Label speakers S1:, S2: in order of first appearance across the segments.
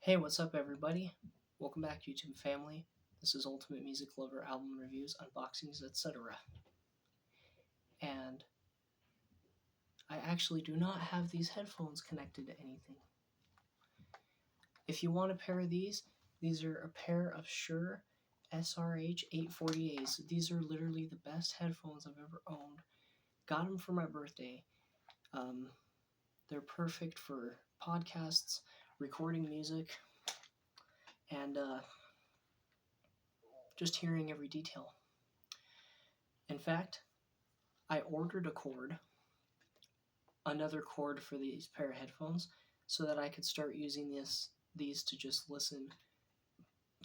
S1: Hey, what's up, everybody? Welcome back, YouTube family. This is Ultimate Music Lover album reviews, unboxings, etc. And I actually do not have these headphones connected to anything. If you want a pair of these are a pair of Shure SRH 840As. These are literally the best headphones I've ever owned. Got them for my birthday. They're perfect for podcasts, recording music, and just hearing every detail. In fact, I ordered another cord for these pair of headphones, so that I could start using these to just listen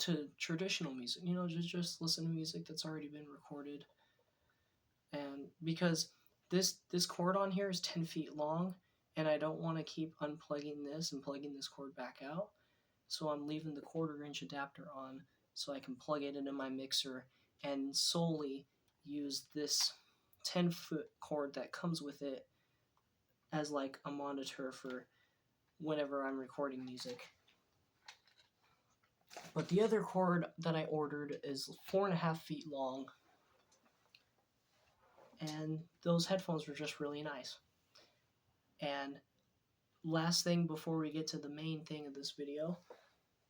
S1: to traditional music. Just listen to music that's already been recorded. And because this cord on here is 10 feet long, and I don't want to keep unplugging this and plugging this cord back out, so I'm leaving the 1/4-inch adapter on so I can plug it into my mixer and solely use this 10-foot cord that comes with it as like a monitor for whenever I'm recording music. But the other cord that I ordered is 4.5 feet long, and those headphones were just really nice. And last thing before we get to the main thing of this video,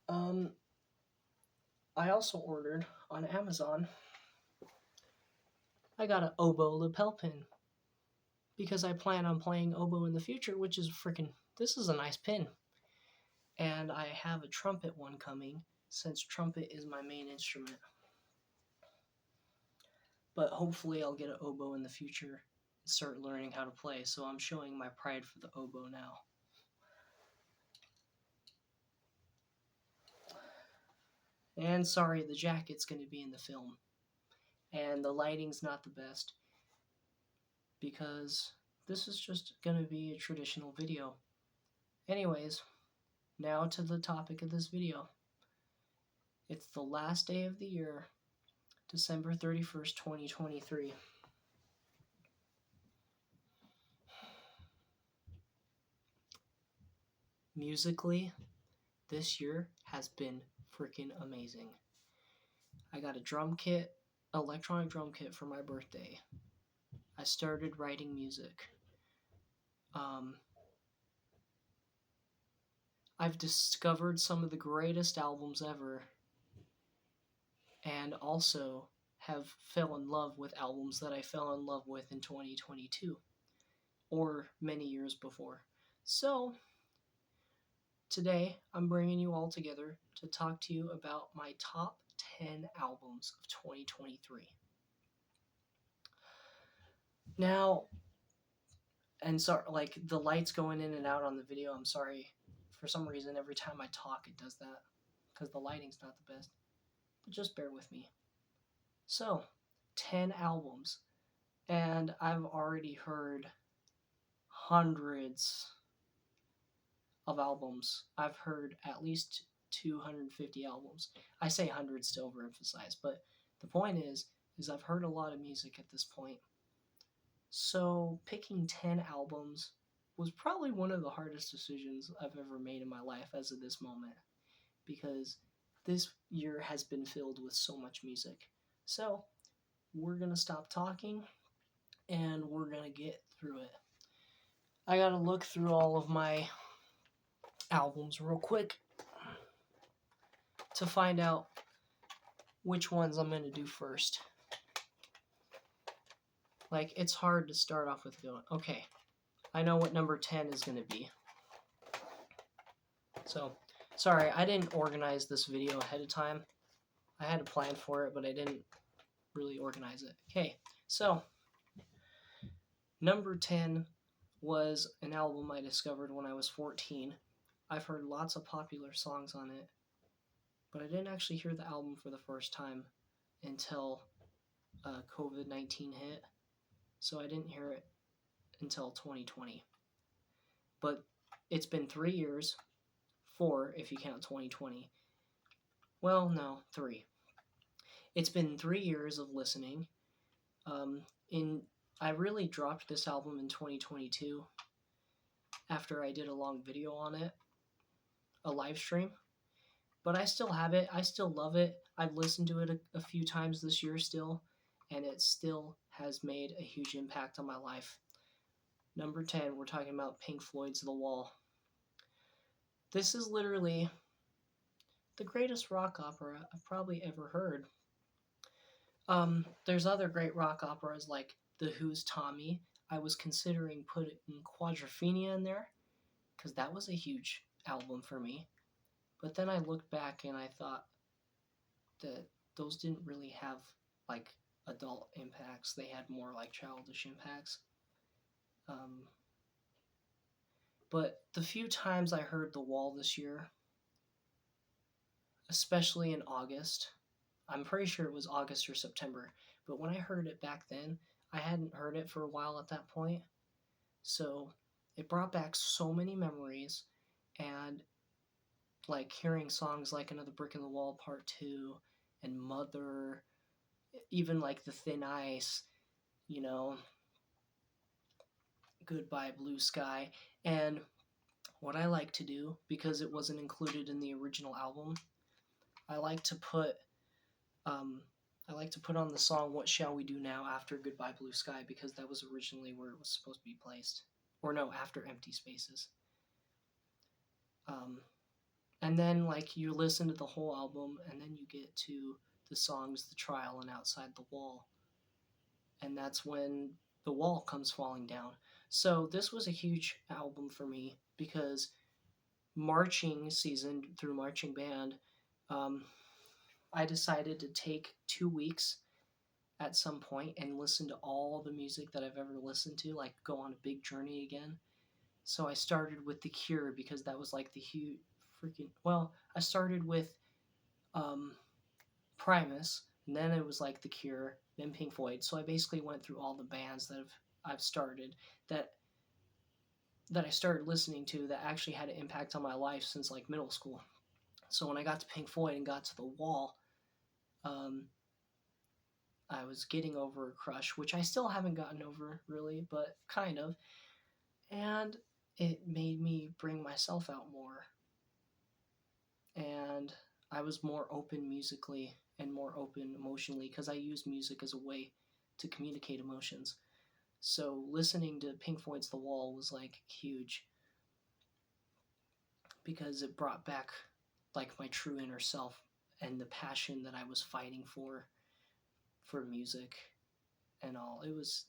S1: I also ordered on Amazon, I got an oboe lapel pin, because I plan on playing oboe in the future, which is this is a nice pin. And I have a trumpet one coming, since trumpet is my main instrument. But hopefully I'll get an oboe in the future and start learning how to play, so I'm showing my pride for the oboe now. And sorry, the jacket's going to be in the film. And the lighting's not the best, because this is just going to be a traditional video. Anyways, now to the topic of this video. It's the last day of the year, December 31st, 2023. Musically, this year has been freaking amazing. I got a drum kit, electronic drum kit for my birthday. I started writing music. I've discovered some of the greatest albums ever, and also have fell in love with albums that I fell in love with in 2022 or many years before. So today I'm bringing you all together to talk to you about my top 10 albums of 2023. Now, and sorry, like the lights going in and out on the video, I'm sorry. For some reason, every time I talk, it does that, because the lighting's not the best. But just bear with me. So, 10 albums. And I've already heard hundreds of albums. I've heard at least 250 albums. I say hundreds to overemphasize, but the point is I've heard a lot of music at this point. So picking 10 albums was probably one of the hardest decisions I've ever made in my life as of this moment, because this year has been filled with so much music. So we're going to stop talking and we're going to get through it. I got to look through all of my albums real quick to find out which ones I'm going to do first. Like, it's hard to start off with going, okay, I know what number 10 is going to be. So, sorry, I didn't organize this video ahead of time. I had a plan for it, but I didn't really organize it. Okay, so, number 10 was an album I discovered when I was 14. I've heard lots of popular songs on it, but I didn't actually hear the album for the first time until COVID-19 hit. So I didn't hear it until 2020. But it's been 3 years, 4 if you count 2020. Well, no, 3. It's been 3 years of listening. I really dropped this album in 2022 after I did a long video on it, a live stream. but I still have it. I still love it. I've listened to it a few times this year still, and it still has made a huge impact on my life. Number 10, we're talking about Pink Floyd's The Wall. This is literally the greatest rock opera I've probably ever heard. There's other great rock operas like The Who's Tommy. I was considering putting Quadrophenia in there because that was a huge album for me. But then I looked back and I thought that those didn't really have like adult impacts. They had more like childish impacts. Um, but the few times I heard The Wall this year, especially in August, I'm pretty sure it was August or September, but when I heard it back then, I hadn't heard it for a while at that point. So it brought back so many memories, and like hearing songs like Another Brick in the Wall Part 2 and Mother, even like The Thin Ice, you know, Goodbye Blue Sky. And what I like to do, because it wasn't included in the original album, I like to put um, I like to put on the song What Shall We Do Now after Goodbye Blue Sky, because that was originally where it was supposed to be placed. Or no, after Empty Spaces. Um, and then like you listen to the whole album and then you get to the songs The Trial and Outside the Wall. And that's when the wall comes falling down. So this was a huge album for me because marching season through marching band, um, I decided to take 2 weeks at some point and listen to all the music that I've ever listened to, like go on a big journey again. So I started with The Cure because that was like the huge freaking. Well, I started with um, Primus, and then it was like The Cure, then Pink Floyd. So I basically went through all the bands that I've started that I started listening to that actually had an impact on my life since like middle school. So when I got to Pink Floyd and got to The Wall, um, I was getting over a crush, which I still haven't gotten over really, but kind of. And it made me bring myself out more. And I was more open musically and more open emotionally because I use music as a way to communicate emotions. So listening to Pink Floyd's The Wall was like huge because it brought back like my true inner self and the passion that I was fighting for music and all. It was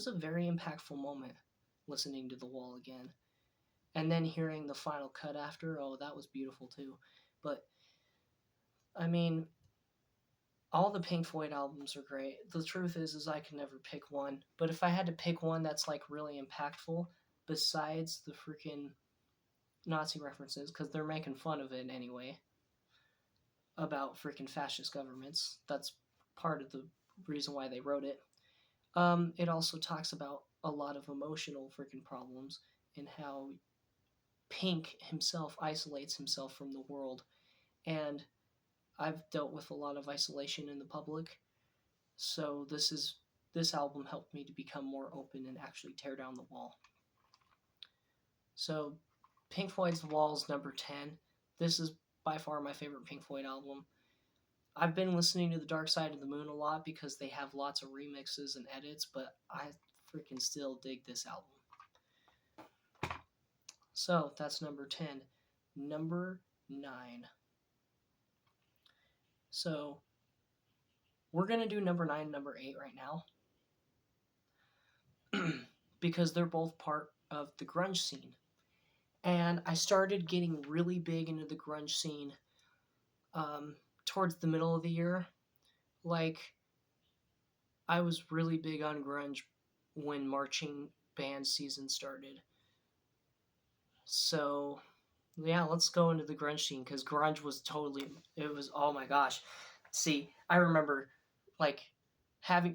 S1: a very impactful moment listening to The Wall again. And then hearing the final cut after, oh, that was beautiful too. But I mean, all the Pink Floyd albums are great. The truth is I can never pick one. But if I had to pick one that's like really impactful, besides the freaking Nazi references, because they're making fun of it anyway, about freaking fascist governments. That's part of the reason why they wrote it. It also talks about a lot of emotional freaking problems and how Pink himself isolates himself from the world. And I've dealt with a lot of isolation in the public, so this album helped me to become more open and actually tear down the wall. So Pink Floyd's The Wall is number 10. This is by far my favorite Pink Floyd album. I've been listening to The Dark Side of the Moon a lot because they have lots of remixes and edits, but I freaking still dig this album. So that's number 10. Number 9. So we're going to do number 9 and number 8 right now because they're both part of the grunge scene. And I started getting really big into the grunge scene towards the middle of the year. Like, I was really big on grunge when marching band season started. So, yeah, let's go into the grunge scene because grunge was it was, oh my gosh. See, I remember like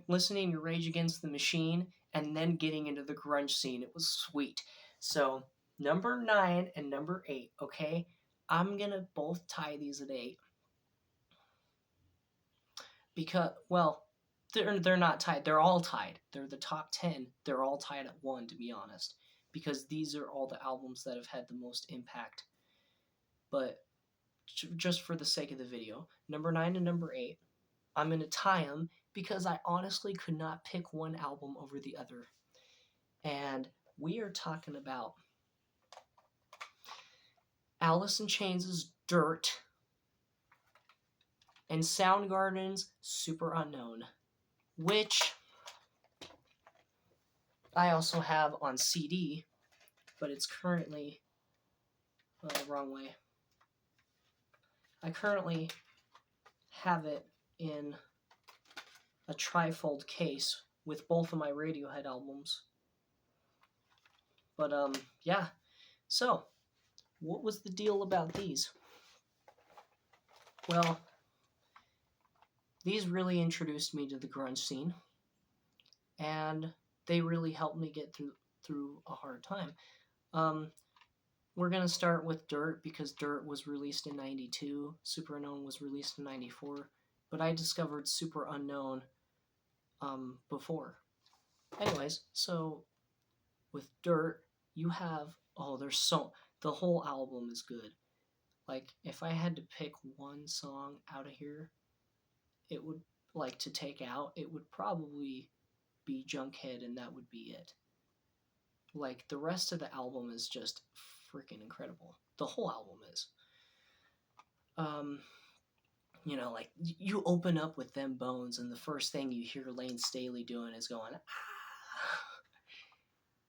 S1: listening to Rage Against the Machine and then getting into the grunge scene. It was sweet. So, number 9 and number 8, okay? I'm going to both tie these at 8. Because, well, they're not tied. They're all tied. They're the top 10. They're all tied at 1, to be honest. Because these are all the albums that have had the most impact. But just for the sake of the video, number 9 and number 8, I'm going to tie them because I honestly could not pick one album over the other. And we are talking about Alice in Chains' Dirt and Soundgarden's Superunknown, which I also have on CD, but it's currently the wrong way. I currently have it in a trifold case with both of my Radiohead albums. But yeah. So, what was the deal about these? Well, these really introduced me to the grunge scene, and they really helped me get through a hard time. We're going to start with Dirt because Dirt was released in 92, Superunknown was released in 94, but I discovered Superunknown before. Anyways, so with Dirt, you have, the whole album is good. Like, if I had to pick one song out of here, it would, like, to take out, it would probably be Junkhead, and that would be it. Like, the rest of the album is just freaking incredible. The whole album is. You know, like, you open up with Them Bones, and the first thing you hear Lane Staley doing is going, ah.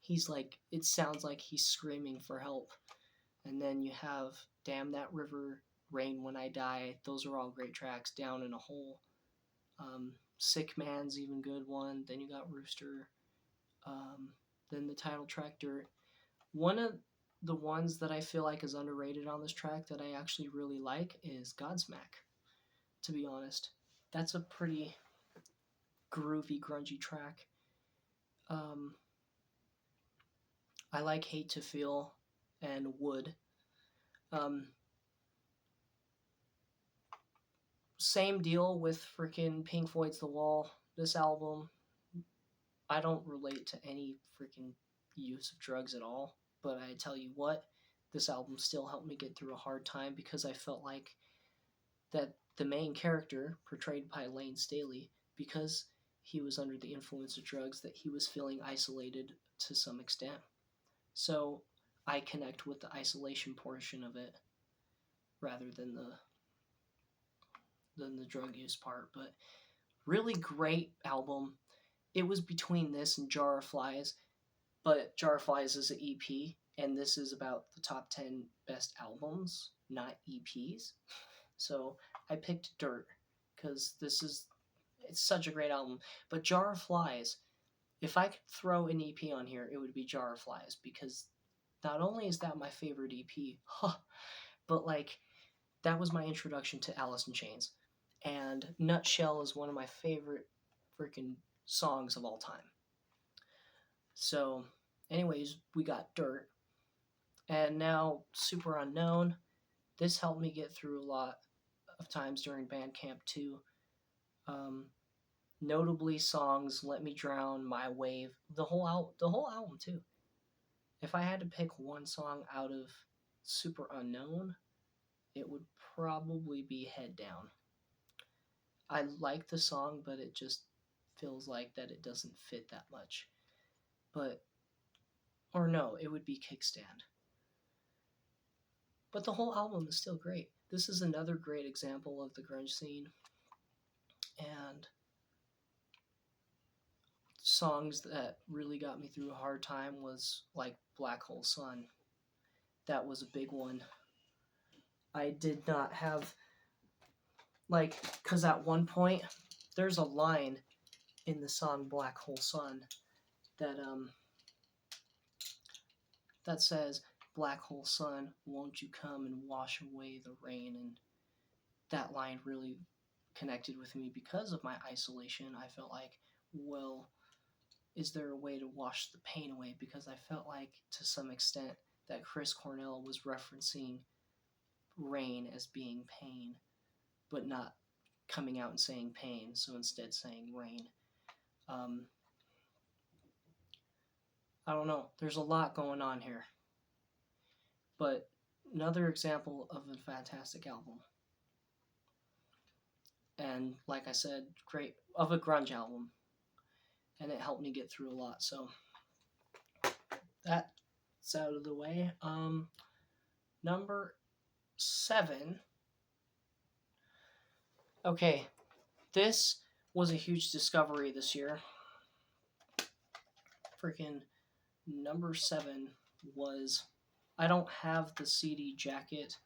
S1: He's like, it sounds like he's screaming for help. And then you have Damn That River, Rain When I Die. Those are all great tracks. Down in a Hole. Sick Man's even good one. Then you got Rooster. Then the title track, Dirt. One of the ones that I feel like is underrated on this track that I actually really like is Godsmack, to be honest. That's a pretty groovy, grungy track. I like Hate to Feel and Wood. Same deal with freaking Pink Floyd's The Wall. This album, I don't relate to any freaking use of drugs at all, but I tell you what, this album still helped me get through a hard time because I felt like that the main character, portrayed by Lane Staley, because he was under the influence of drugs, that he was feeling isolated to some extent. So I connect with the isolation portion of it rather than the drug use part. But really great album. It was between this and Jar of Flies, but Jar of Flies is an EP, and this is about the top 10 best albums, not EPs. So I picked Dirt because it's such a great album. But Jar of Flies, if I could throw an EP on here, it would be Jar of Flies, because not only is that my favorite EP, but like, that was my introduction to Alice in Chains. And Nutshell is one of my favorite freaking songs of all time. So, anyways, we got Dirt. And now Superunknown. This helped me get through a lot of times during band camp too. Notably songs Let Me Drown, My Wave, the whole album too. If I had to pick one song out of Superunknown, it would probably be Head Down. I like the song, but it just feels like that it doesn't fit that much. Or no, it would be Kickstand. But the whole album is still great. This is another great example of the grunge scene. And songs that really got me through a hard time was like Black Hole Sun. That was a big one. I did not have, like, because at one point there's a line in the song Black Hole Sun that says, Black Hole Sun, won't you come and wash away the rain? And that line really connected with me because of my isolation. I felt like, well, is there a way to wash the pain away? Because I felt like, to some extent, that Chris Cornell was referencing rain as being pain, but not coming out and saying pain, so instead saying rain. I don't know. There's a lot going on here. But another example of a fantastic album. And like I said, great of a grunge album, and it helped me get through a lot. So that's out of the way. Number 7. Okay, this was a huge discovery this year. Freaking number 7 was, I don't have the CD jacket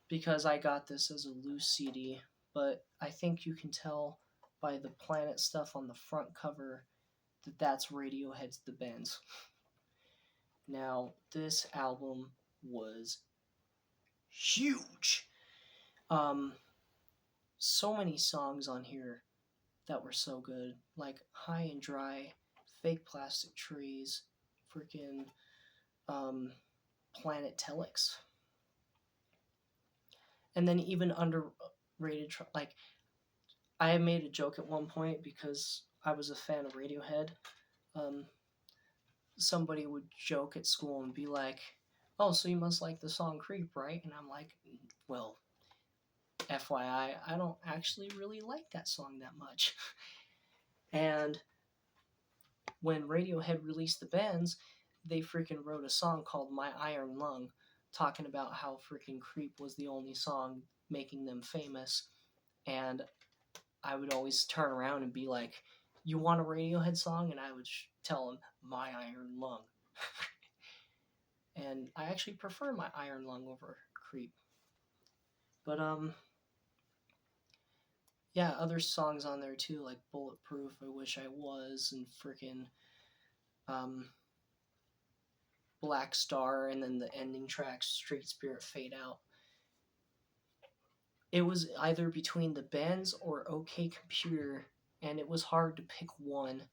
S1: because I got this as a loose CD, but I think you can tell by the planet stuff on the front cover that that's Radiohead's The Bends. Now, this album was huge. So many songs on here that were so good, like High and Dry, Fake Plastic Trees, freaking Planet Telex, and then even underrated, like I made a joke at one point because I was a fan of Radiohead. Somebody would joke at school and be like, "Oh, so you must like the song Creep, right?" And I'm like, "Well, FYI, I don't actually really like that song that much." And when Radiohead released The Bends, they freaking wrote a song called My Iron Lung, talking about how freaking Creep was the only song making them famous. And I would always turn around and be like, "You want a Radiohead song?" And I would tell them, "My Iron Lung." And I actually prefer My Iron Lung over Creep. But yeah, other songs on there too, like Bulletproof, I Wish I Was, and freaking Black Star, and then the ending track, Street Spirit Fade Out. It was either between The Bends or OK Computer, and it was hard to pick one.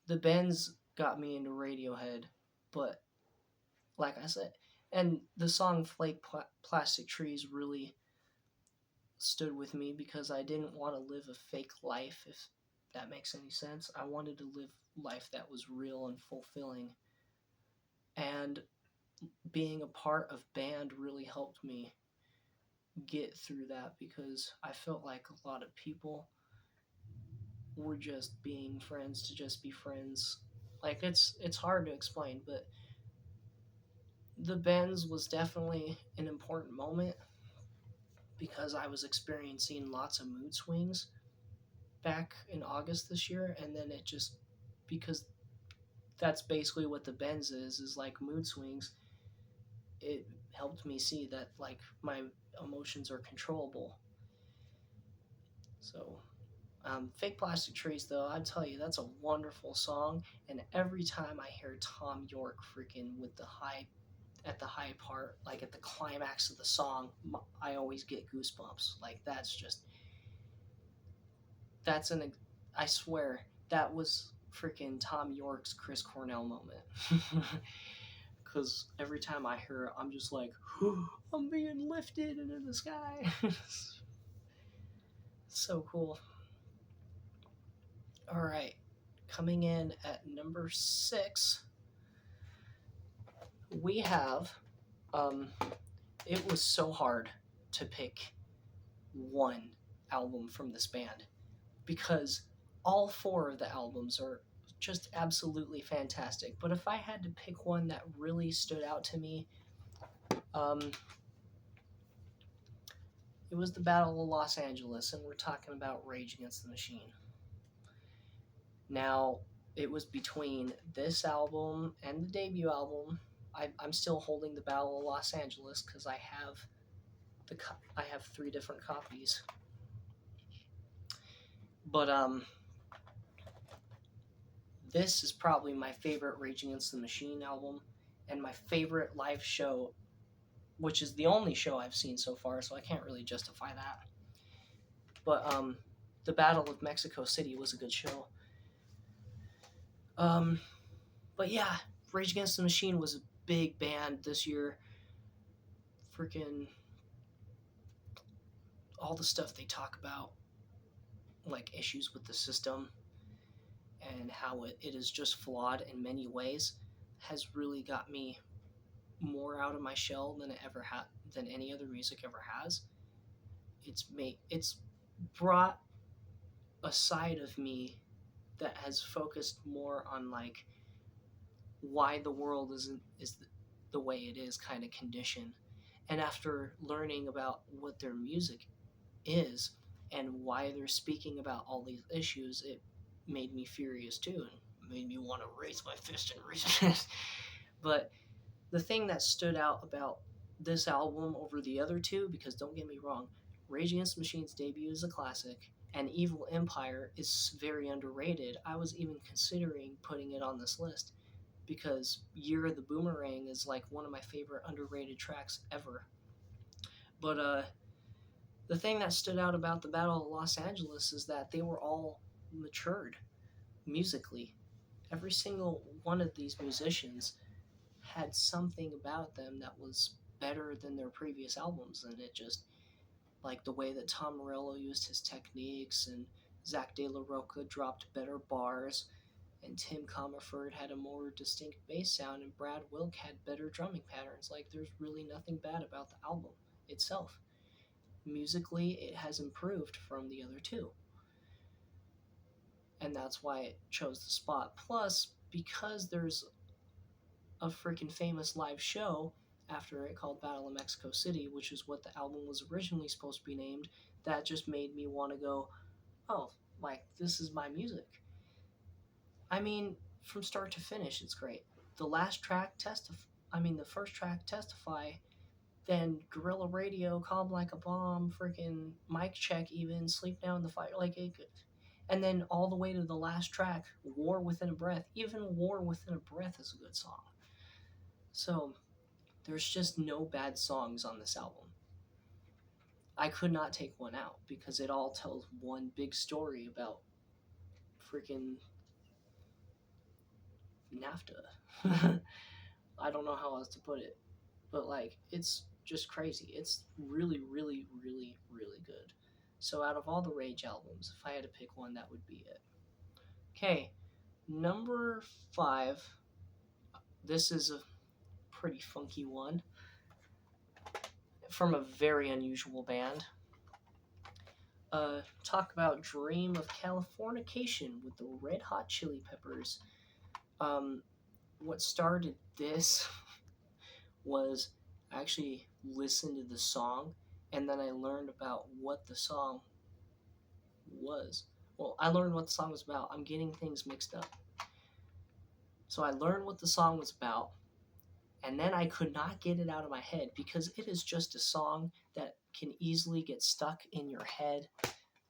S1: The Bends got me into Radiohead, but like I said, and the song Flake Plastic Trees really stood with me because I didn't want to live a fake life, if that makes any sense. I wanted to live life that was real and fulfilling. And being a part of band really helped me get through that because I felt like a lot of people were just being friends to just be friends. Like it's hard to explain, but The Bends was definitely an important moment because I was experiencing lots of mood swings back in August this year, and then it just, because that's basically what The Bends is like mood swings, it helped me see that like my emotions are controllable. So Fake Plastic Trees, though, I tell you, that's a wonderful song, and every time I hear Tom York freaking with the high, at the high part, like at the climax of the song, I always get goosebumps. Like I swear, that was freaking Tom York's Chris Cornell moment. Because every time I hear it, I'm just like, I'm being lifted into the sky. So cool. All right, coming in at number 6, we have. It was so hard to pick one album from this band because all 4 of the albums are just absolutely fantastic. But if I had to pick one that really stood out to me, it was the Battle of Los Angeles, and we're talking about Rage Against the Machine. Now, it was between this album and the debut album. I'm still holding the Battle of Los Angeles because I have 3 different copies. But this is probably my favorite Rage Against the Machine album, and my favorite live show, which is the only show I've seen so far, so I can't really justify that. But the Battle of Mexico City was a good show. But yeah, Rage Against the Machine was a big band this year. Freaking all the stuff they talk about, like issues with the system and how it is just flawed in many ways, has really got me more out of my shell than it ever had, than any other music ever has. It's brought a side of me that has focused more on like why the world is the way it is kind of condition. And after learning about what their music is and why they're speaking about all these issues, it made me furious too, and made me want to raise my fist and resist. But the thing that stood out about this album over the other two, because don't get me wrong, Rage Against the Machine's debut is a classic, and Evil Empire is very underrated. I was even considering putting it on this list because Year of the Boomerang is like one of my favorite underrated tracks ever. But the thing that stood out about the Battle of Los Angeles is that they were all matured musically. Every single one of these musicians had something about them that was better than their previous albums, and it just like the way that Tom Morello used his techniques, and Zach De La Rocha dropped better bars, and Tim Comerford had a more distinct bass sound, and Brad Wilk had better drumming patterns. Like, there's really nothing bad about the album itself. Musically, it has improved from the other two, and that's why it chose the spot. Plus, because there's a freaking famous live show after it called Battle of Mexico City, which is what the album was originally supposed to be named, that just made me want to go, oh, like, this is my music. I mean, from start to finish, it's great. The last track, the first track, Testify, then Guerrilla Radio, Calm Like a Bomb, freaking Mic Check, even Sleep Now in the Fire, like it could. And then all the way to the last track, War Within a Breath. Even War Within a Breath is a good song. So, there's just no bad songs on this album. I could not take one out because it all tells one big story about freaking NAFTA. I don't know how else to put it, but like it's just crazy. It's really, really, really, really good. So out of all the Rage albums, if I had to pick one, that would be it. Okay, number 5. This is a pretty funky one from a very unusual band. Talk about Dream of Californication with the Red Hot Chili Peppers. What started this was I actually listened to the song, and then I learned about what the song was. Well, I learned what the song was about. I'm getting things mixed up. So I learned what the song was about, and then I could not get it out of my head because it is just a song that can easily get stuck in your head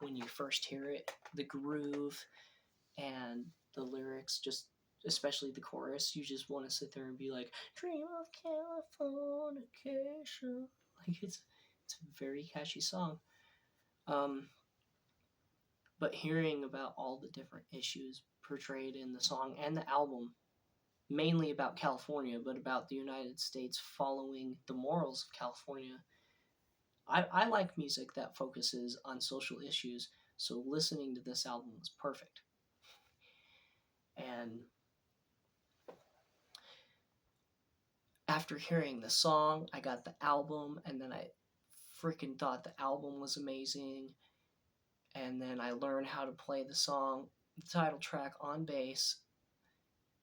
S1: when you first hear it. The groove and the lyrics, just especially the chorus, you just want to sit there and be like, "Dream of Californication." Like it's a very catchy song. Um, but hearing about all the different issues portrayed in the song and the album, mainly about California, but about the United States following the morals of California. I like music that focuses on social issues, so listening to this album was perfect. And after hearing the song, I got the album, and then I freaking thought the album was amazing. And then I learned how to play the song, the title track, on bass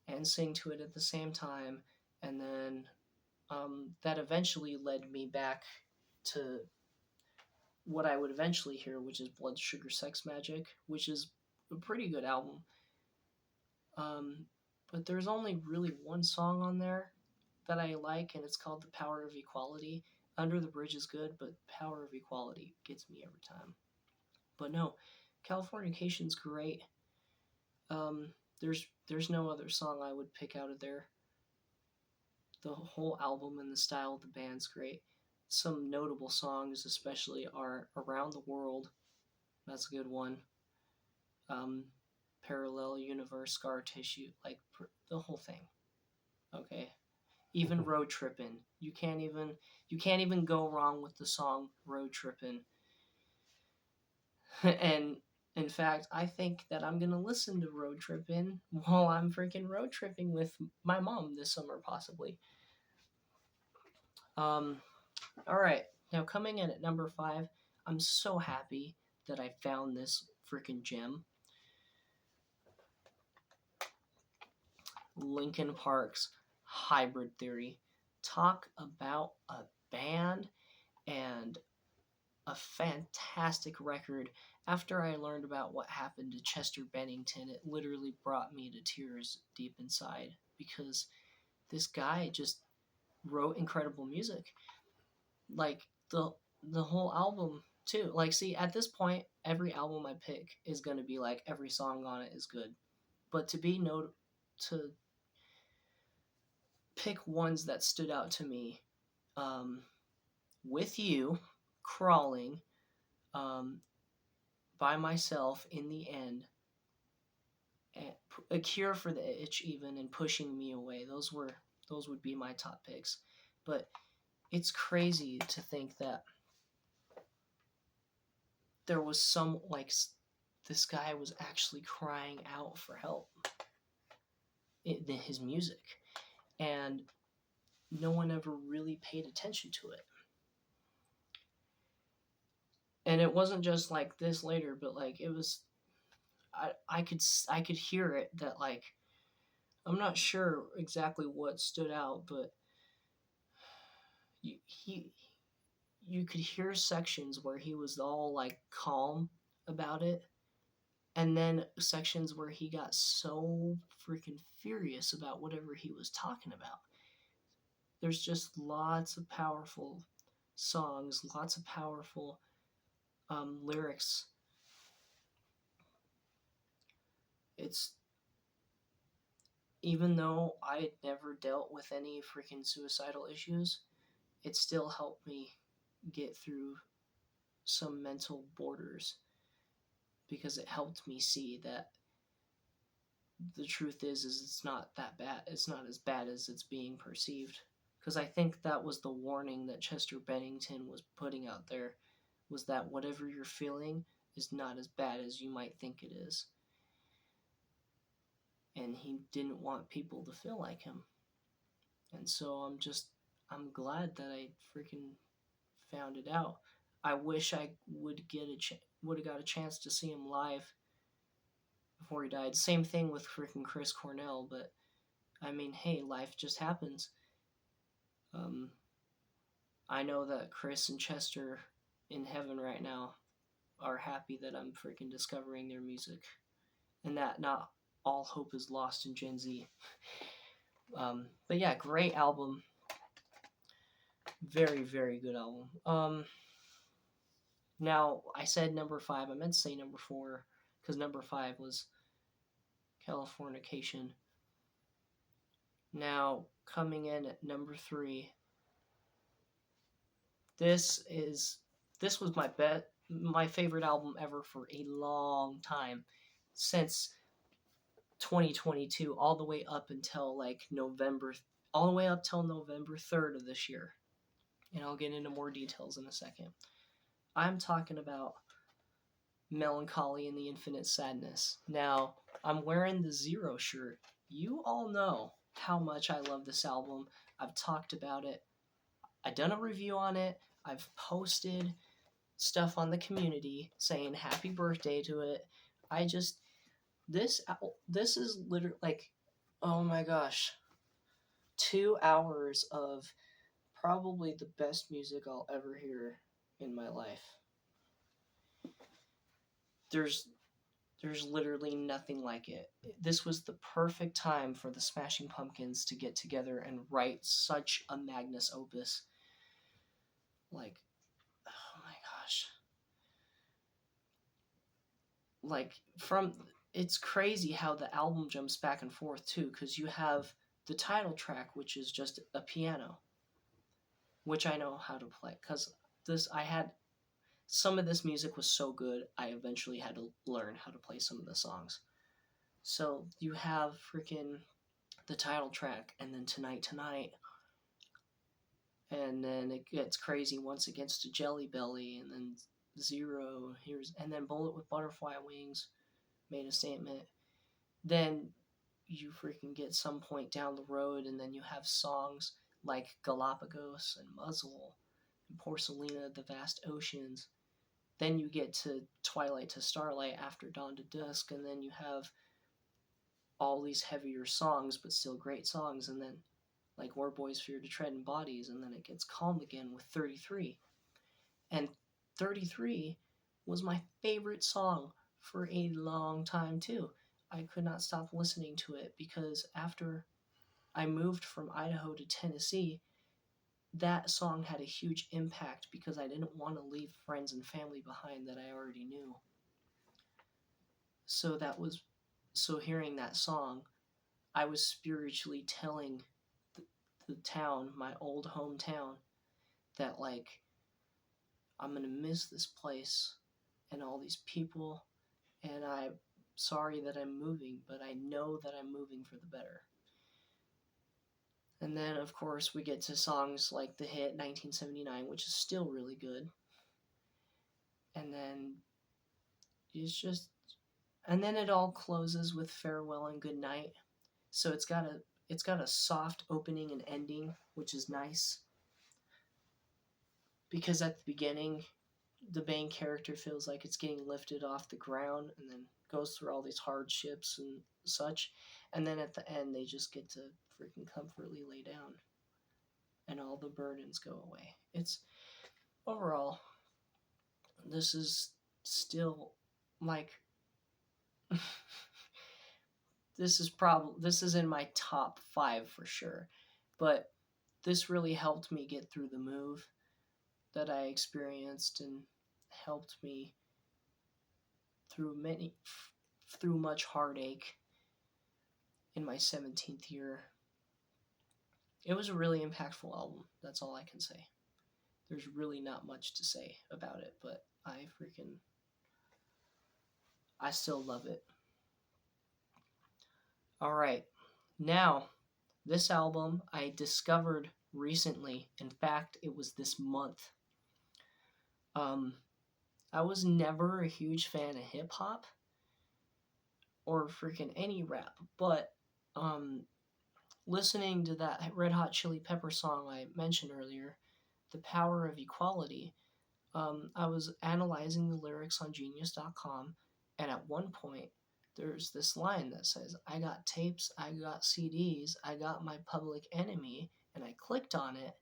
S1: and sing to it at the same time. And then that eventually led me back to what I would eventually hear, which is Blood Sugar Sex Magik, which is a pretty good album. But there's only really one song on there that I like, and it's called The Power of Equality. Under the Bridge is good, but Power of Equality gets me every time. But no, Californication's great. There's no other song I would pick out of there. The whole album and the style of the band's great. Some notable songs, especially, are Around the World. That's a good one. Parallel Universe, Scar Tissue, like the whole thing. Okay. Even Road Trippin'. You can't even go wrong with the song Road Trippin'. And in fact, I think that I'm gonna listen to Road Trippin' while I'm freaking road tripping with my mom this summer, possibly. Um, all right, now coming in at number 5, I'm so happy that I found this freaking gem. Linkin Park's Hybrid Theory. Talk about a band and a fantastic record. After I learned about what happened to Chester Bennington, it literally brought me to tears deep inside because this guy just wrote incredible music. Like the whole album too. Like see, at this point, every album I pick is going to be like every song on it is good. But to pick ones that stood out to me, um, with you, crawling, um, by myself in the end, a cure for the itch even, and pushing me away. Those would be my top picks. But it's crazy to think that there was some like this guy was actually crying out for help in his music, and no one ever really paid attention to it. And it wasn't just like this later, but like it was I could hear it that like I'm not sure exactly what stood out, but he you could hear sections where he was all like calm about it, and then sections where he got so freaking furious about whatever he was talking about. There's just lots of powerful songs, lots of powerful lyrics. It's even though I had never dealt with any freaking suicidal issues, it still helped me get through some mental borders because it helped me see that the truth is it's not that bad. It's not as bad as it's being perceived. Because I think that was the warning that Chester Bennington was putting out there, was that whatever you're feeling is not as bad as you might think it is. And he didn't want people to feel like him. And so I'm glad that I freaking found it out. I wish I would have got a chance to see him live before he died. Same thing with freaking Chris Cornell, but I mean, hey, life just happens. Um, I know that Chris and Chester in heaven right now are happy that I'm freaking discovering their music, and that not all hope is lost in Gen Z. But yeah, great album. Very, very good album. Now, I said number 5. I meant to say number 4 because number 5 was Californication. Now, coming in at number 3, this was my favorite album ever for a long time, since 2022, all the way up until like all the way up till November 3rd of this year. And I'll get into more details in a second. I'm talking about Melancholy and the Infinite Sadness. Now, I'm wearing the Zero shirt. You all know how much I love this album. I've talked about it. I've done a review on it. I've posted stuff on the community saying happy birthday to it. This is literally like, oh my gosh, 2 hours of probably the best music I'll ever hear in my life. There's literally nothing like it. This was the perfect time for the Smashing Pumpkins to get together and write such a magnus opus. Like, oh my gosh. Like, it's crazy how the album jumps back and forth too, because you have the title track, which is just a piano, which I know how to play, because I had some of this music was so good, I eventually had to learn how to play some of the songs. So you have freaking the title track, and then Tonight Tonight, and then it gets crazy once it gets to Jelly Belly, and then Zero, and then Bullet with Butterfly Wings made a statement. Then you freaking get some point down the road, and then you have songs like Galapagos and Muzzle and Porcelina, the vast oceans. Then you get to Twilight to Starlight, After Dawn to Dusk, and then you have all these heavier songs, but still great songs, and then like Where Boys Fear to Tread in Bodies, and then it gets calm again with 33. And 33 was my favorite song for a long time too. I could not stop listening to it because after I moved from Idaho to Tennessee, that song had a huge impact because I didn't want to leave friends and family behind that I already knew. So that was so hearing that song, I was spiritually telling the town, my old hometown, that like I'm gonna miss this place and all these people, and I'm sorry that I'm moving, but I know that I'm moving for the better. And then, of course, we get to songs like the hit 1979, which is still really good. And then it's just, and then it all closes with Farewell and Good Night. So it's got a soft opening and ending, which is nice. Because at the beginning, the main character feels like it's getting lifted off the ground and then goes through all these hardships and such. And then at the end, they just get to freaking comfortably lay down and all the burdens go away. It's overall, this is still like this is in my top 5 for sure. But this really helped me get through the move that I experienced and helped me through much heartache in my 17th year. It was a really impactful album. That's all I can say. There's really not much to say about it, but I still love it. All right. Now, this album I discovered recently. In fact, it was this month. I was never a huge fan of hip hop or freaking any rap, but listening to that Red Hot Chili Pepper song I mentioned earlier, The Power of Equality, I was analyzing the lyrics on Genius.com, and at one point, there's this line that says, I got tapes, I got CDs, I got my Public Enemy, and I clicked on it,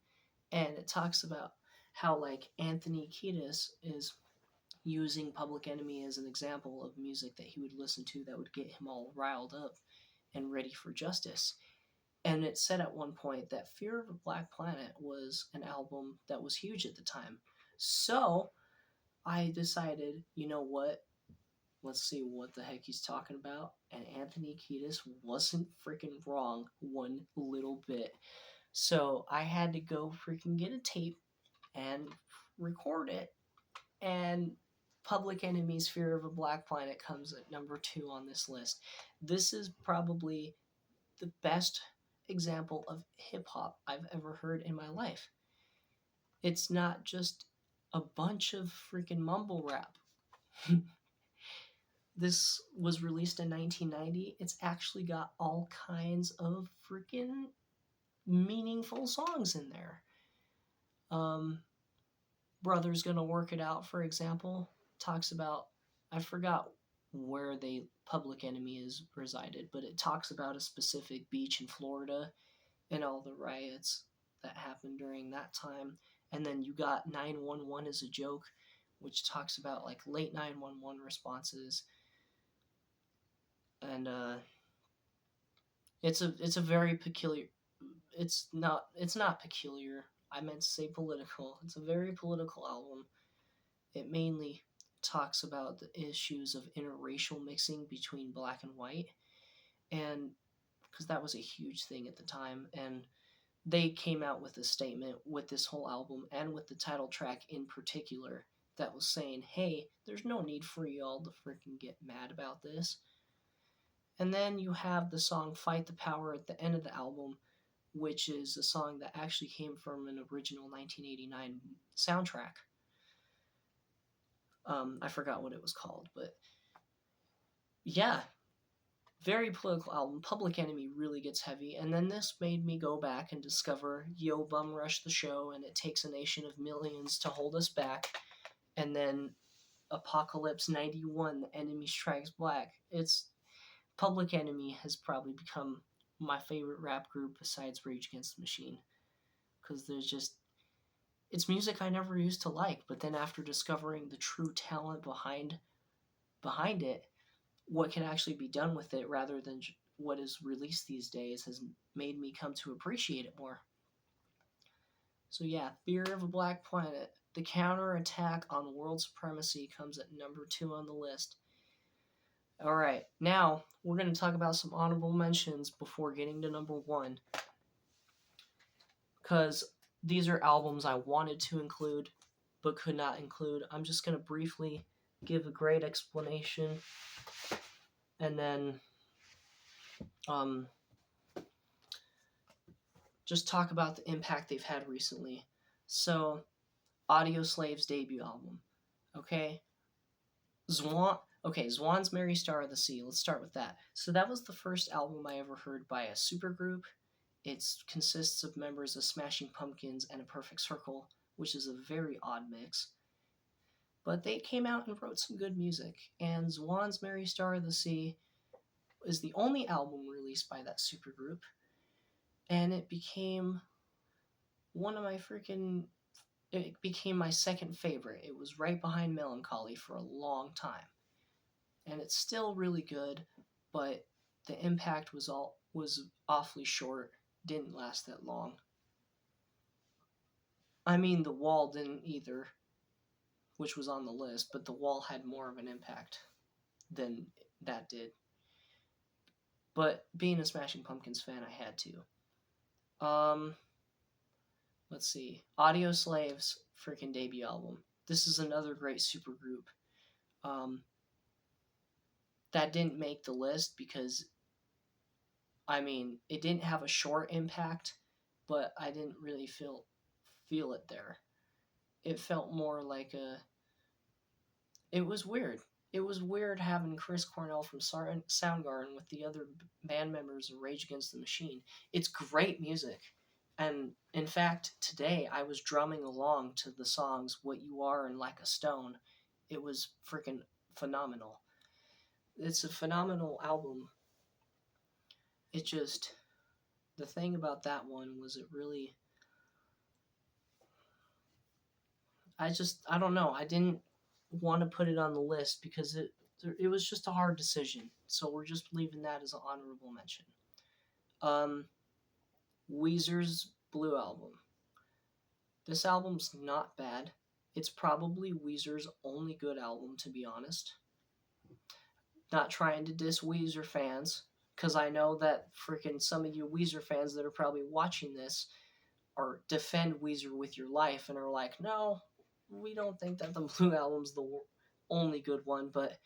S1: and it talks about how, like, Anthony Kiedis is using Public Enemy as an example of music that he would listen to that would get him all riled up and ready for justice. And it said at one point that Fear of a Black Planet was an album that was huge at the time. So I decided, you know what? Let's see what the heck he's talking about. And Anthony Kiedis wasn't freaking wrong one little bit. So I had to go freaking get a tape and record it. And Public Enemy's Fear of a Black Planet comes at number 2 on this list. This is probably the best example of hip hop I've ever heard in my life. It's not just a bunch of freaking mumble rap. This was released in 1990. It's actually got all kinds of freaking meaningful songs in there. Brother's Gonna Work It Out, for example, talks about, I forgot where Public Enemy is resided, but it talks about a specific beach in Florida and all the riots that happened during that time. And then you got 911 as a Joke, which talks about like late 911 responses. And it's a very peculiar, it's not peculiar, I meant to say political. It's a very political album. It mainly talks about the issues of interracial mixing between black and white, and because that was a huge thing at the time. And they came out with a statement with this whole album and with the title track in particular that was saying, hey, there's no need for y'all to freaking get mad about this. And then you have the song Fight the Power at the end of the album, which is a song that actually came from an original 1989 soundtrack. I forgot what it was called, but yeah, Very political album. Public Enemy really gets heavy, and then this made me go back and discover Yo Bum Rush the Show and It Takes a Nation of Millions to Hold Us Back, and then Apocalypse 91, The Enemy Strikes Black. It's Public Enemy has probably become my favorite rap group besides Rage Against the Machine, because there's just it's music I never used to like, but then after discovering the true talent behind it, what can actually be done with it rather than what is released these days has made me come to appreciate it more. So yeah, Fear of a Black Planet. The counterattack on world supremacy comes at number 2 on the list. All right, now we're going to talk about some honorable mentions before getting to number 1, because these are albums I wanted to include but could not include. I'm just going to briefly give a great explanation and then just talk about the impact they've had recently. So, Audioslave's debut album. Okay? Zwan's Mary Star of the Sea. Let's start with that. So that was the first album I ever heard by a supergroup. It consists of members of Smashing Pumpkins and A Perfect Circle, which is a very odd mix. But they came out and wrote some good music. And Zwan's Mary Star of the Sea is the only album released by that supergroup. And it became it became my second favorite. It was right behind Melancholy for a long time. And it's still really good, but the impact was awfully short, didn't last that long. I mean, The Wall didn't either, which was on the list, but The Wall had more of an impact than that did. But being a Smashing Pumpkins fan, I had to. Let's see. Audioslave's freaking debut album. This is another great supergroup. That didn't make the list because, I mean, it didn't have a short impact, but I didn't really feel it there. It felt more like it was weird. It was weird having Chris Cornell from Soundgarden with the other band members of Rage Against the Machine. It's great music. And in fact, today I was drumming along to the songs What You Are and Like a Stone. It was freaking phenomenal. It's a phenomenal album. It just, the thing about that one was it really, I don't know. I didn't want to put it on the list because it was just a hard decision. So we're just leaving that as an honorable mention. Weezer's Blue Album. This album's not bad. It's probably Weezer's only good album, to be honest. Not trying to diss Weezer fans, because I know that freaking some of you Weezer fans that are probably watching this or defend Weezer with your life and are like, no, we don't think that the Blue Album's the only good one. But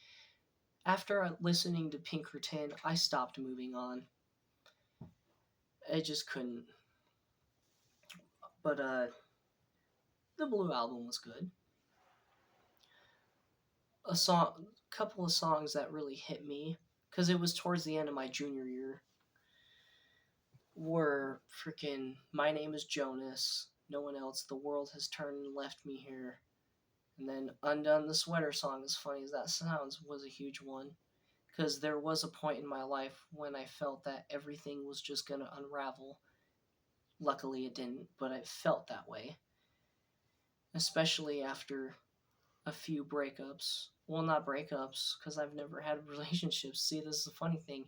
S1: after listening to Pinkerton, I stopped moving on. I just couldn't. But the Blue Album was good. A couple of songs that really hit me, because it was towards the end of my junior year, were freaking My Name is Jonas, No One Else, The World Has Turned and Left Me Here, and then Undone the Sweater Song, as funny as that sounds, was a huge one, because there was a point in my life when I felt that everything was just going to unravel. Luckily it didn't, but I felt that way, especially after a few breakups. Well, not breakups, because I've never had relationships. See, this is a funny thing.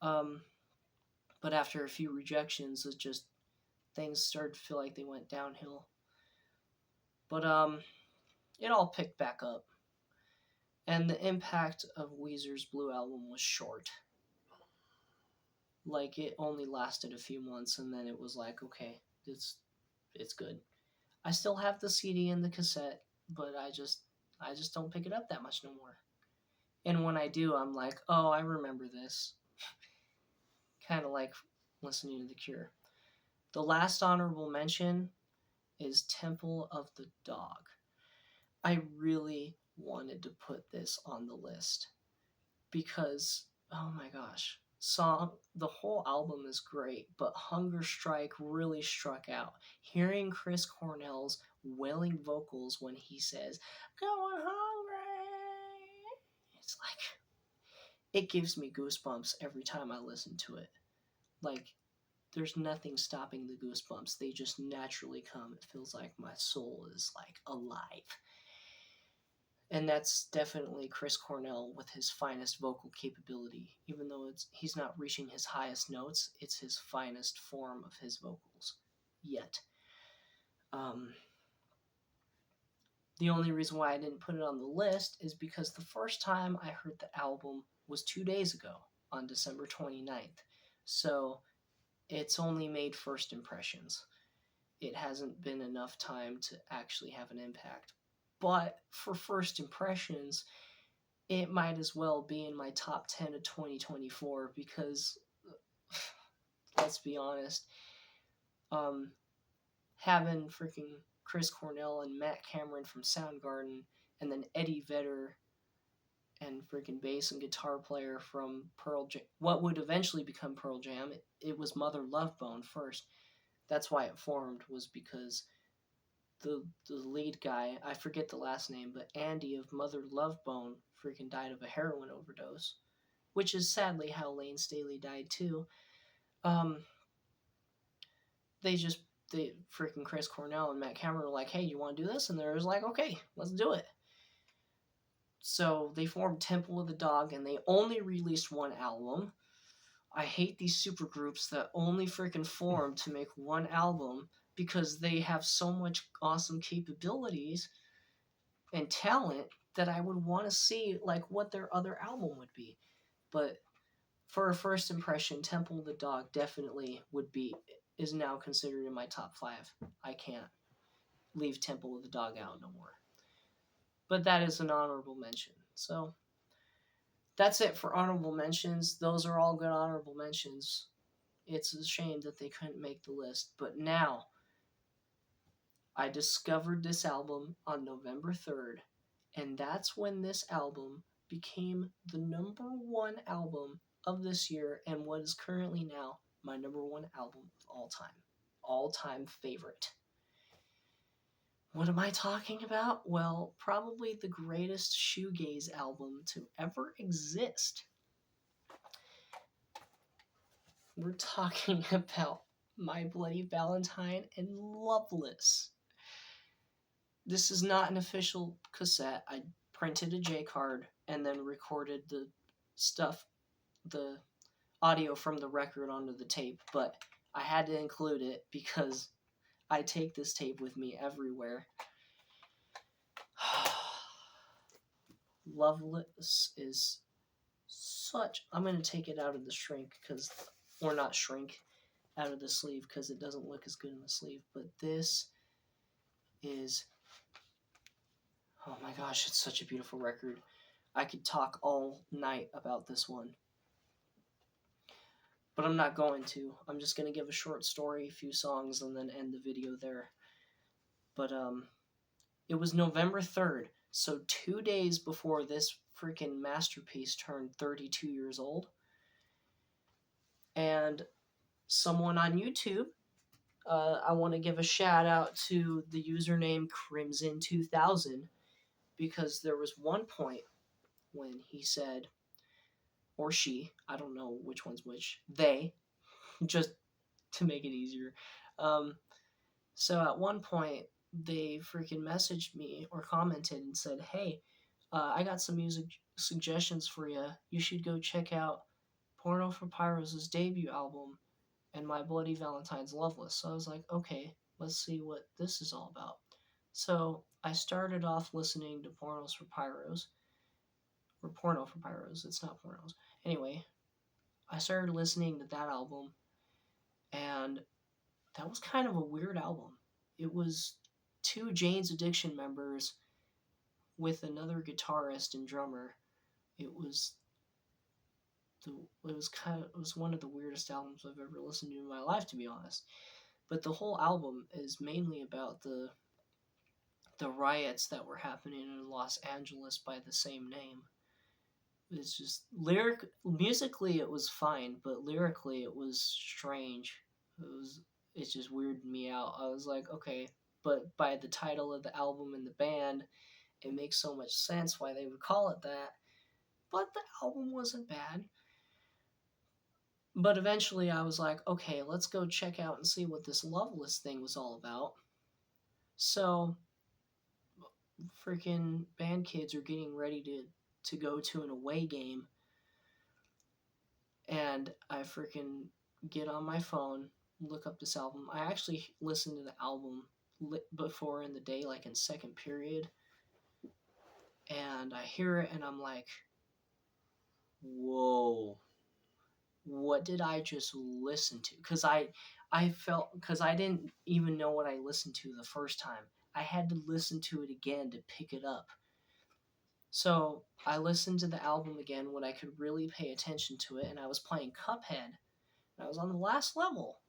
S1: But after a few rejections, it just, things started to feel like they went downhill. But it all picked back up. And the impact of Weezer's Blue Album was short. Like, it only lasted a few months, and then it was like, okay, it's good. I still have the CD and the cassette, but I just don't pick it up that much no more. And when I do, I'm like, oh, I remember this. Kind of like listening to The Cure. The last honorable mention is Temple of the Dog. I really wanted to put this on the list because oh my gosh. Song, the whole album is great, but Hunger Strike really struck out. Hearing Chris Cornell's wailing vocals when he says, "Going hungry," it's like, it gives me goosebumps every time I listen to it. Like, there's nothing stopping the goosebumps. They just naturally come. It feels like my soul is like alive. And that's definitely Chris Cornell with his finest vocal capability. Even though he's not reaching his highest notes, it's his finest form of his vocals yet. Um, the only reason why I didn't put it on the list is because the first time I heard the album was 2 days ago on December 29th. So it's only made first impressions. It hasn't been enough time to actually have an impact. But for first impressions, it might as well be in my top 10 of 2024 because, let's be honest, um, having freaking Chris Cornell and Matt Cameron from Soundgarden, and then Eddie Vedder and freaking bass and guitar player from Pearl Jam, what would eventually become Pearl Jam, it was Mother Love Bone first. That's why it formed, was because the lead guy, I forget the last name, but Andy of Mother Love Bone freaking died of a heroin overdose, which is sadly how Lane Staley died too. Um, they just they freaking Chris Cornell and Matt Cameron were like, "Hey, you want to do this?" And they was like, "Okay, let's do it." So they formed Temple of the Dog, and they only released one album. I hate these super groups that only freaking form to make one album because they have so much awesome capabilities and talent that I would want to see like what their other album would be. But for a first impression, Temple of the Dog definitely is now considered in my top 5. I can't leave Temple of the Dog out no more. But that is an honorable mention. So that's it for honorable mentions. Those are all good honorable mentions. It's a shame that they couldn't make the list. But now, I discovered this album on November 3rd, and that's when this album became the number one album of this year and what is currently now my number one album of all time favorite. What am I talking about? Well, probably the greatest shoegaze album to ever exist. We're talking about My Bloody Valentine and Loveless. This is not an official cassette. I printed a J card and then recorded the stuff, the audio from the record onto the tape, but I had to include it because I take this tape with me everywhere. Loveless is such. I'm going to take it out of the shrink because, or not shrink, out of the sleeve because it doesn't look as good in the sleeve. But this is, oh my gosh, it's such a beautiful record. I could talk all night about this one. But I'm not going to. I'm just going to give a short story, a few songs, and then end the video there. But it was November 3rd, so 2 days before this freaking masterpiece turned 32 years old. And someone on YouTube, I want to give a shout out to the username Crimson2000, because there was one point when he said, or she, I don't know which one's which, they, just to make it easier. So at one point, they freaking messaged me or commented and said, "Hey, I got some music suggestions for you. You should go check out Porno for Pyros' debut album and My Bloody Valentine's Loveless." So I was like, okay, let's see what this is all about. So I started off listening to Pornos for Pyros, or Porno for Pyros. It's not Pornos. Anyway, I started listening to that album, and that was kind of a weird album. It was 2 Jane's Addiction members with another guitarist and drummer. It was it was one of the weirdest albums I've ever listened to in my life, to be honest. But the whole album is mainly about the riots that were happening in Los Angeles by the same name. it's just musically it was fine, but lyrically it was strange. It just weirded me out. I was like, okay, but by the title of the album and the band, it makes so much sense why they would call it that. But the album wasn't bad. But eventually I was like, okay, let's go check out and see what this Loveless thing was all about. So freaking band kids are getting ready to go to an away game, and I freaking get on my phone, look up this album. I actually listened to the album before in the day, like in second period, and I hear it and I'm like, whoa, what did I just listen to? I felt, because I didn't even know what I listened to the first time. I had to listen to it again to pick it up. So I listened to the album again when I could really pay attention to it, and I was playing Cuphead. And I was on the last level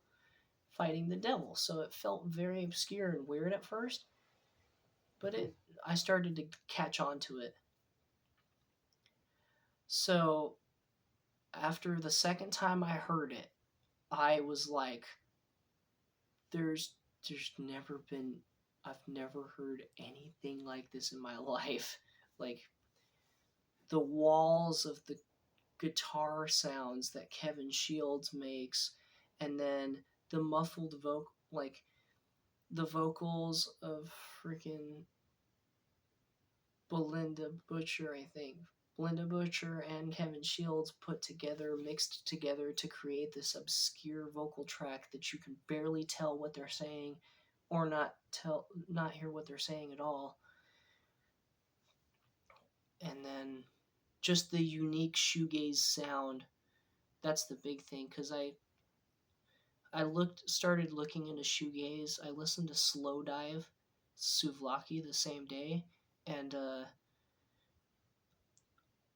S1: fighting the devil, so it felt very obscure and weird at first, but I started to catch on to it. So after the second time I heard it, I was like, there's never been I've never heard anything like this in my life. Like the walls of the guitar sounds that Kevin Shields makes, and then the muffled like the vocals of freaking Belinda Butcher, I think. Belinda Butcher and Kevin Shields put together, mixed together to create this obscure vocal track that you can barely tell what they're saying, or not hear what they're saying at all. And then just the unique shoegaze sound. That's the big thing, because I started looking into shoegaze. I listened to Slowdive, Souvlaki the same day, and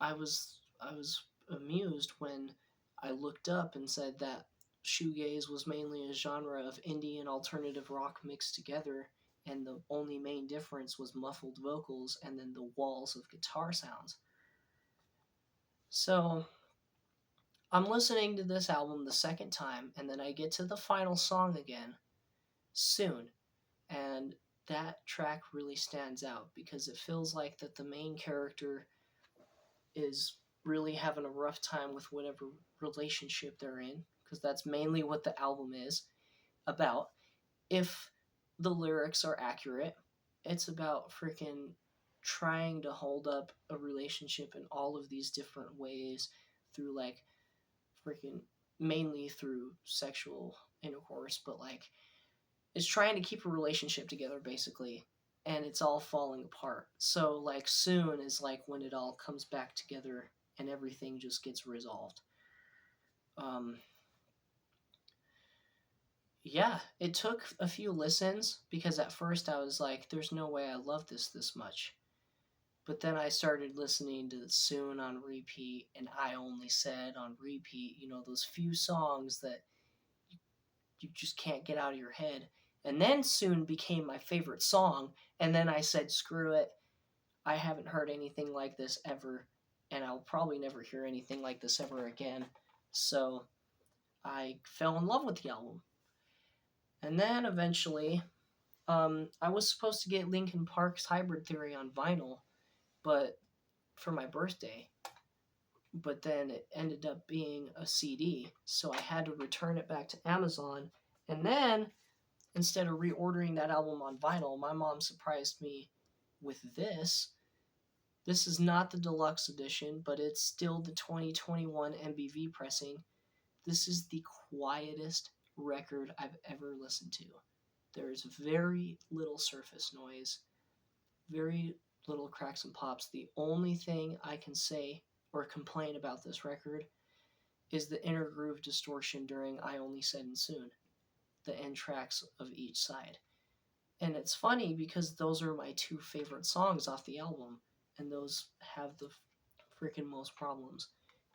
S1: I was amused when I looked up and said that shoegaze was mainly a genre of indie and alternative rock mixed together, and the only main difference was muffled vocals and then the walls of guitar sounds. So I'm listening to this album the second time, and then I get to the final song again, Soon, and that track really stands out because it feels like that the main character is really having a rough time with whatever relationship they're in, because that's mainly what the album is about. If the lyrics are accurate, it's about freaking trying to hold up a relationship in all of these different ways through like freaking mainly through sexual intercourse, but like it's trying to keep a relationship together basically, and it's all falling apart. So like Soon is like when it all comes back together and everything just gets resolved. um yeah, it took a few listens because at first I was like, there's no way I love this much. But then I started listening to Soon on repeat and I Only Said on repeat, those few songs that you just can't get out of your head. And then Soon became my favorite song. And then I said, screw it. I haven't heard anything like this ever. And I'll probably never hear anything like this ever again. So I fell in love with the album. And then eventually, I was supposed to get Linkin Park's Hybrid Theory on vinyl, but for my birthday. But then it ended up being a CD. So I had to return it back to Amazon. And then instead of reordering that album on vinyl, my mom surprised me with this. This is not the deluxe edition, but it's still the 2021 MBV pressing. This is the quietest record I've ever listened to. There's very little surface noise, very little cracks and pops. The only thing I can say or complain about this record is the inner groove distortion during I Only Said and Soon, the end tracks of each side. And it's funny because those are my two favorite songs off the album, and those have the freaking most problems.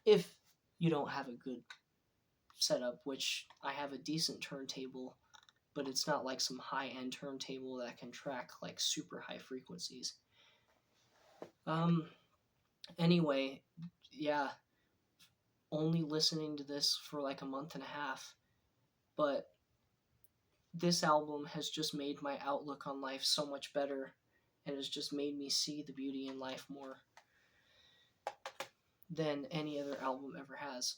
S1: If you don't have a good setup, which I have a decent turntable, but it's not like some high-end turntable that can track like super high frequencies. Um anyway, yeah, only listening to this for like a month and a half, but this album has just made my outlook on life so much better and has just made me see the beauty in life more than any other album ever has.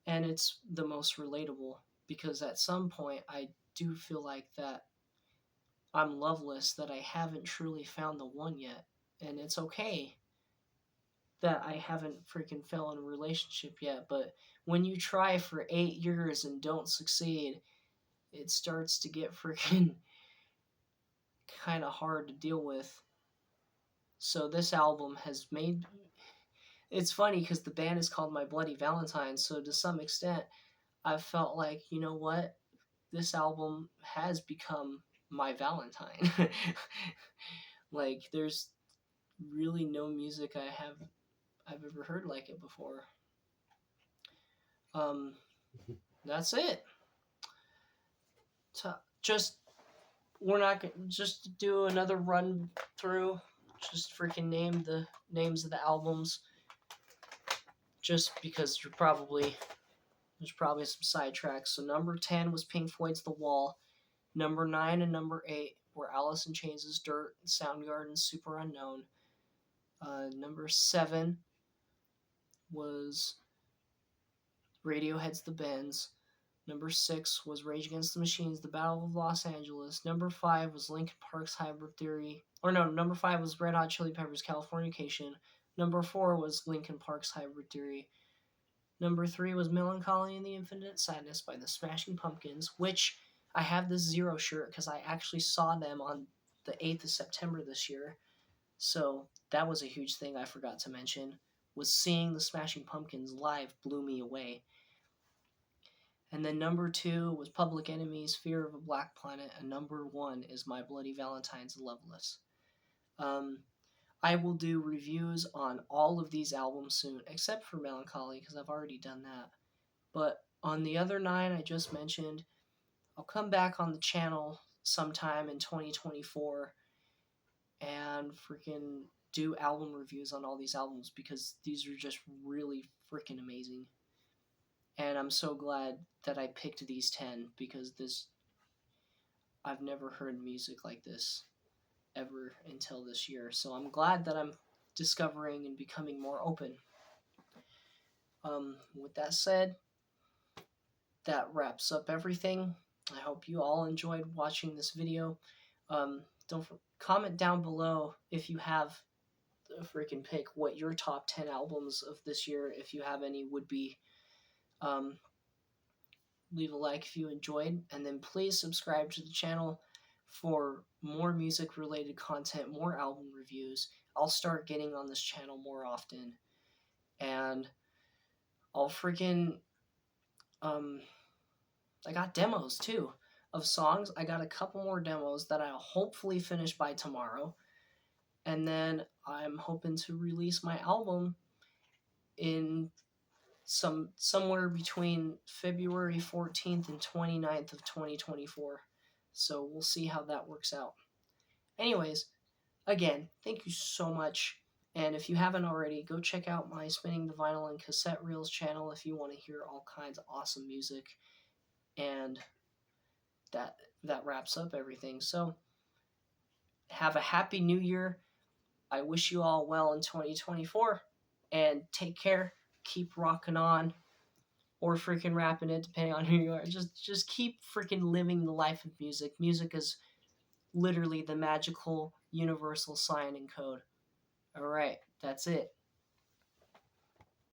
S1: And it's the most relatable because at some point I do feel like that I'm loveless, that I haven't truly found the one yet. And it's okay that I haven't freaking fell in a relationship yet, but when you try for 8 years and don't succeed, it starts to get freaking kind of hard to deal with. So this album has made. It's funny because the band is called My Bloody Valentine, so to some extent, I've felt like, you know what? This album has become my Valentine. Like, there's really no music I've ever heard like it before. Um, that's it. Just we're not gonna just do another run through. Just freaking name the names of the albums. Just because there's probably some sidetracks. So number 10 was Pink Floyd's The Wall. Number 9 and number 8 were Alice in Chains' Dirt and Soundgarden's Super Unknown. Number 7 was Radiohead's The Bends. Number 6 was Rage Against the Machine's The Battle of Los Angeles. Number 5 was Linkin Park's Hybrid Theory. Or no, number 5 was Red Hot Chili Peppers' Californication. Number 4 was Linkin Park's Hybrid Theory. Number 3 was Melancholy and the Infinite Sadness by the Smashing Pumpkins, which I have this Zero shirt because I actually saw them on the 8th of September this year. So that was a huge thing I forgot to mention, was seeing the Smashing Pumpkins live blew me away. And then number 2 was Public Enemy's Fear of a Black Planet, and number 1 is My Bloody Valentine's Loveless. I will do reviews on all of these albums soon, except for Melancholy, because I've already done that. But on the other 9 I just mentioned, I'll come back on the channel sometime in 2024 and freaking do album reviews on all these albums because these are just really freaking amazing. And I'm so glad that I picked these 10 because I've never heard music like this ever until this year. So I'm glad that I'm discovering and becoming more open. With that said, that wraps up everything. I hope you all enjoyed watching this video. Comment down below if you have a freaking pick what your top 10 albums of this year, if you have any, would be. Leave a like if you enjoyed, and then please subscribe to the channel for more music related content, more album reviews. I'll start getting on this channel more often, and I'll freaking I got demos too of songs. I got a couple more demos that I'll hopefully finish by tomorrow, and then I'm hoping to release my album in somewhere between February 14th and 29th of 2024. So we'll see how that works out. Anyways, again, thank you so much. And if you haven't already, go check out my Spinning the Vinyl and Cassette Reels channel if you want to hear all kinds of awesome music. And that wraps up everything. So have a happy new year. I wish you all well in 2024. And take care. Keep rocking on. Or freaking rapping it, depending on who you are. Just keep freaking living the life of music. Music is literally the magical universal sign and code. All right, that's it.